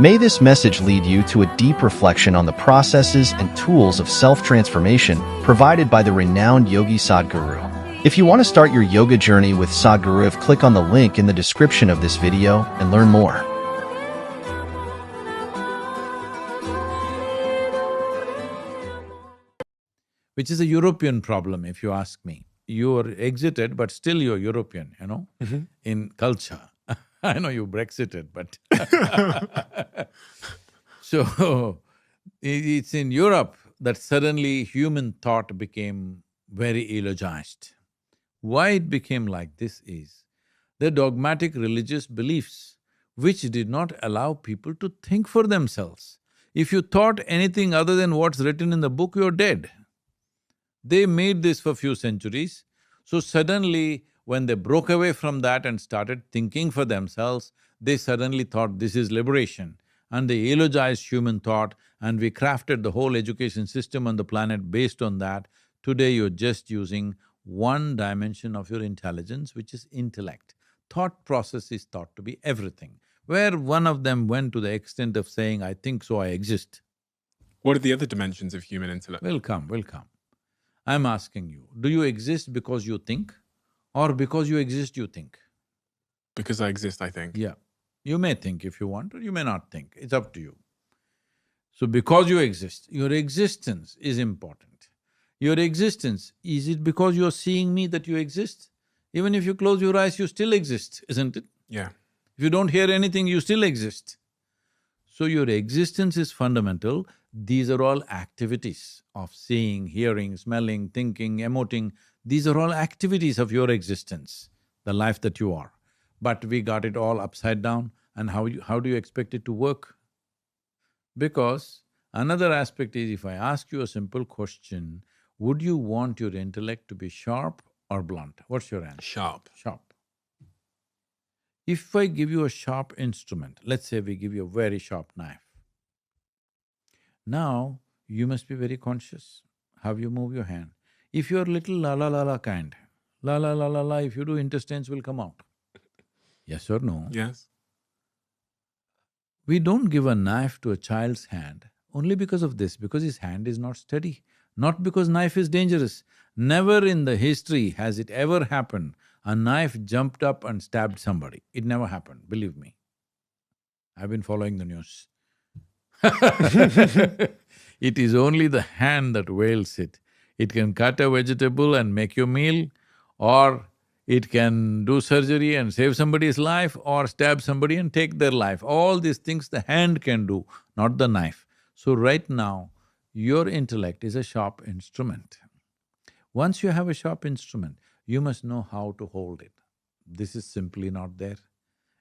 May this message lead you to a deep reflection on the processes and tools of self-transformation provided by the renowned yogi Sadhguru. If you want to start your yoga journey with Sadhguru, click on the link in the description of this video and learn more. Which is a European problem, if you ask me. You are exited, but still you're European, in culture. I know you Brexited, but so it's in Europe that suddenly human thought became very eulogized. Why it became like this is the dogmatic religious beliefs which did not allow people to think for themselves. If you thought anything other than what's written in the book, you're dead. They made this for few centuries, so suddenly when they broke away from that and started thinking for themselves, they suddenly thought this is liberation. And they eulogized human thought and we crafted the whole education system on the planet based on that. Today you're just using one dimension of your intelligence, which is intellect. Thought process is thought to be everything, where one of them went to the extent of saying, I think so, I exist. What are the other dimensions of human intellect? Will come. I'm asking you, do you exist because you think or because you exist you think? Because I exist, I think. Yeah. You may think if you want or you may not think, it's up to you. So because you exist, your existence is important. Your existence, is it because you're seeing me that you exist? Even if you close your eyes, you still exist, isn't it? Yeah. If you don't hear anything, you still exist. So your existence is fundamental. These are all activities of seeing, hearing, smelling, thinking, emoting. These are all activities of your existence, the life that you are. But we got it all upside down, and how do you expect it to work? Because another aspect is, if I ask you a simple question, would you want your intellect to be sharp or blunt? What's your answer? Sharp. Sharp. If I give you a sharp instrument, let's say we give you a very sharp knife, now you must be very conscious how you move your hand. If you're little la kind, la, if you do, intestines will come out. Yes or no? Yes. We don't give a knife to a child's hand only because of this, because his hand is not steady, not because knife is dangerous. Never in the history has it ever happened a knife jumped up and stabbed somebody. It never happened, believe me. I've been following the news. It is only the hand that wields it. It can cut a vegetable and make your meal, or it can do surgery and save somebody's life, or stab somebody and take their life. All these things the hand can do, not the knife. So right now, your intellect is a sharp instrument. Once you have a sharp instrument, you must know how to hold it. This is simply not there.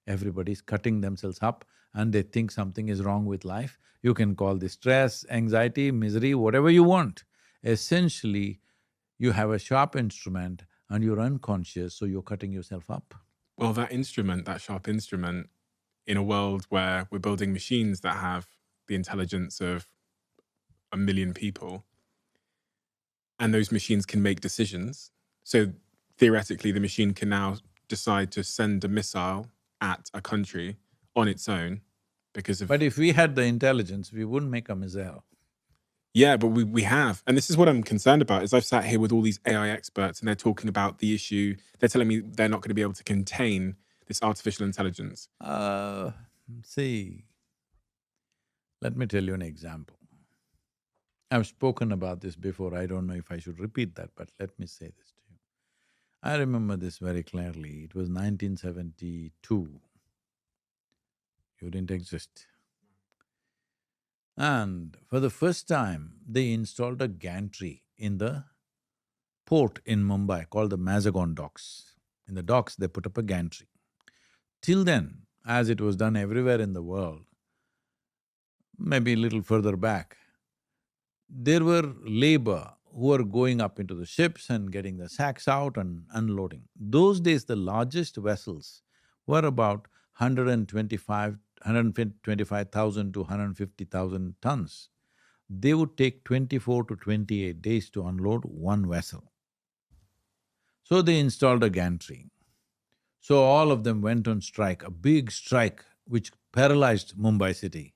Everybody's cutting themselves up and they think something is wrong with life. You can call this stress, anxiety, misery, whatever you want. Essentially, you have a sharp instrument and you're unconscious, so you're cutting yourself up. Well, that instrument, that sharp instrument, in a world where we're building machines that have the intelligence of 1 million people, and those machines can make decisions, so theoretically the machine can now decide to send a missile at a country on its own because of… But if we had the intelligence, we wouldn't make a missile. Yeah, but we have. And this is what I'm concerned about, is I've sat here with all these AI experts and they're talking about the issue. They're telling me they're not going to be able to contain this artificial intelligence. See, let me tell you an example. I've spoken about this before, I don't know if I should repeat that, but let me say this to you. I remember this very clearly. It was 1972. You didn't exist. And for the first time, they installed a gantry in the port in Mumbai called the Mazagon docks. In the docks, they put up a gantry. Till then, as it was done everywhere in the world, maybe a little further back, there were labor who were going up into the ships and getting the sacks out and unloading. Those days, the largest vessels were about 125,000 to 150,000 tons. They would take 24 to 28 days to unload one vessel. So they installed a gantry. So all of them went on strike, a big strike which paralyzed Mumbai city.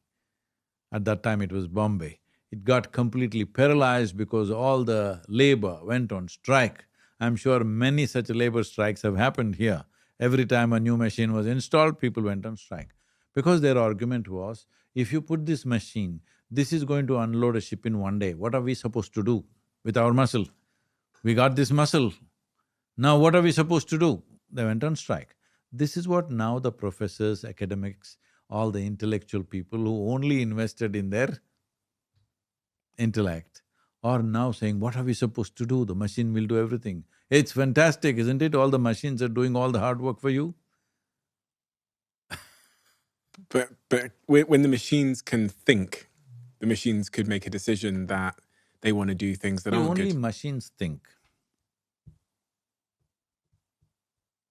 At that time it was Bombay. It got completely paralyzed because all the labor went on strike. I'm sure many such labor strikes have happened here. Every time a new machine was installed, people went on strike. Because their argument was, if you put this machine, this is going to unload a ship in one day, what are we supposed to do with our muscle? We got this muscle, now what are we supposed to do? They went on strike. This is what now the professors, academics, all the intellectual people who only invested in their intellect are now saying, what are we supposed to do? The machine will do everything. It's fantastic, isn't it? All the machines are doing all the hard work for you. But when the machines can think, the machines could make a decision that they want to do things that aren't Only good. machines think.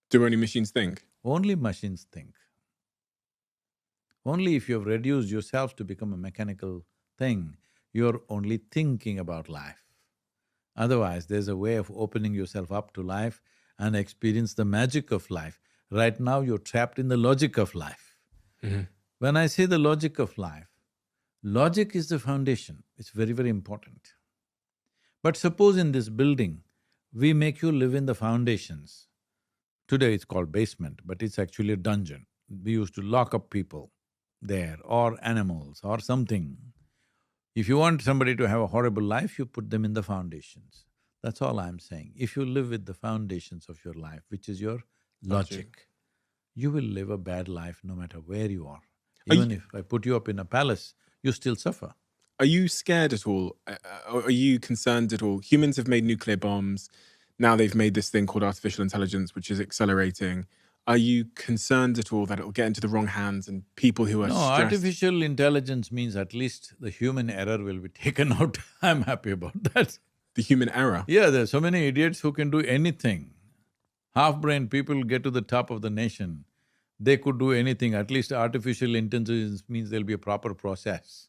Do only machines think? Only machines think. Only if you've reduced yourself to become a mechanical thing, you're only thinking about life. Otherwise, there's a way of opening yourself up to life and experience the magic of life. Right now, you're trapped in the logic of life. When I say the logic of life, logic is the foundation, it's very, very important. But suppose in this building, we make you live in the foundations. Today it's called basement, but it's actually a dungeon. We used to lock up people there, or animals, or something. If you want somebody to have a horrible life, you put them in the foundations. That's all I'm saying. If you live with the foundations of your life, which is your logic, you will live a bad life no matter where you are. Even if I put you up in a palace, you still suffer. Are you scared at all? Are you concerned at all? Humans have made nuclear bombs. Now they've made this thing called artificial intelligence, which is accelerating. Are you concerned at all that it'll get into the wrong hands and people who are No, stressed? artificial intelligence means at least the human error will be taken out. I'm happy about that. The human error? Yeah, there are so many idiots who can do anything. Half-brained people get to the top of the nation. They could do anything. At least artificial intelligence means there'll be a proper process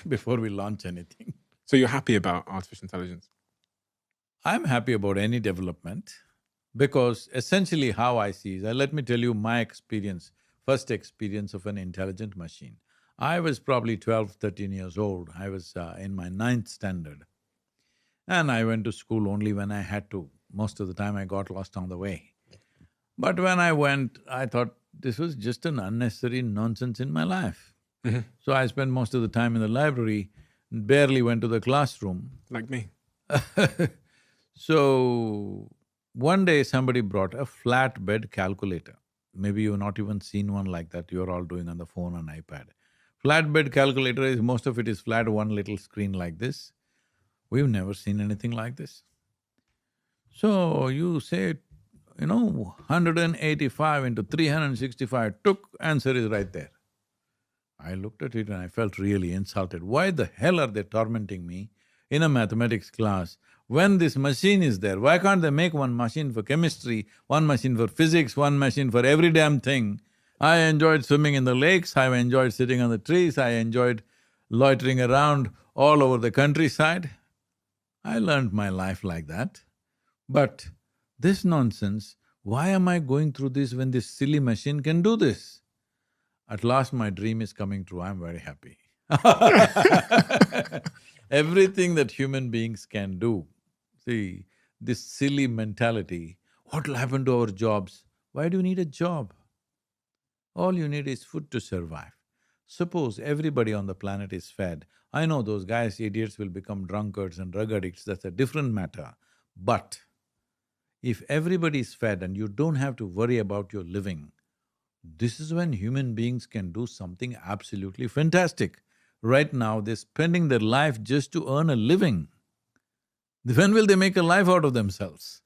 before we launch anything. So you're happy about artificial intelligence? I'm happy about any development because essentially how I see is, let me tell you my experience, first experience of an intelligent machine. I was probably 12, 13 years old. I was in my 9th standard. And I went to school only when I had to. Most of the time I got lost on the way. But when I went, I thought this was just an unnecessary nonsense in my life. So I spent most of the time in the library, barely went to the classroom. Like me. So, one day somebody brought a flatbed calculator. Maybe you've not even seen one like that, you're all doing on the phone and iPad. Flatbed calculator is… most of it is flat, one little screen like this. We've never seen anything like this. So, you say, 185 into 365, answer is right there. I looked at it and I felt really insulted. Why the hell are they tormenting me in a mathematics class when this machine is there? Why can't they make one machine for chemistry, one machine for physics, one machine for every damn thing? I enjoyed swimming in the lakes, I enjoyed sitting on the trees, I enjoyed loitering around all over the countryside. I learned my life like that. But this nonsense, why am I going through this when this silly machine can do this? At last my dream is coming true, I'm very happy. Everything that human beings can do. See, this silly mentality, what'll happen to our jobs? Why do you need a job? All you need is food to survive. Suppose everybody on the planet is fed. I know those guys, idiots, will become drunkards and drug addicts, that's a different matter. But if everybody is fed and you don't have to worry about your living, this is when human beings can do something absolutely fantastic. Right now, they're spending their life just to earn a living. When will they make a life out of themselves?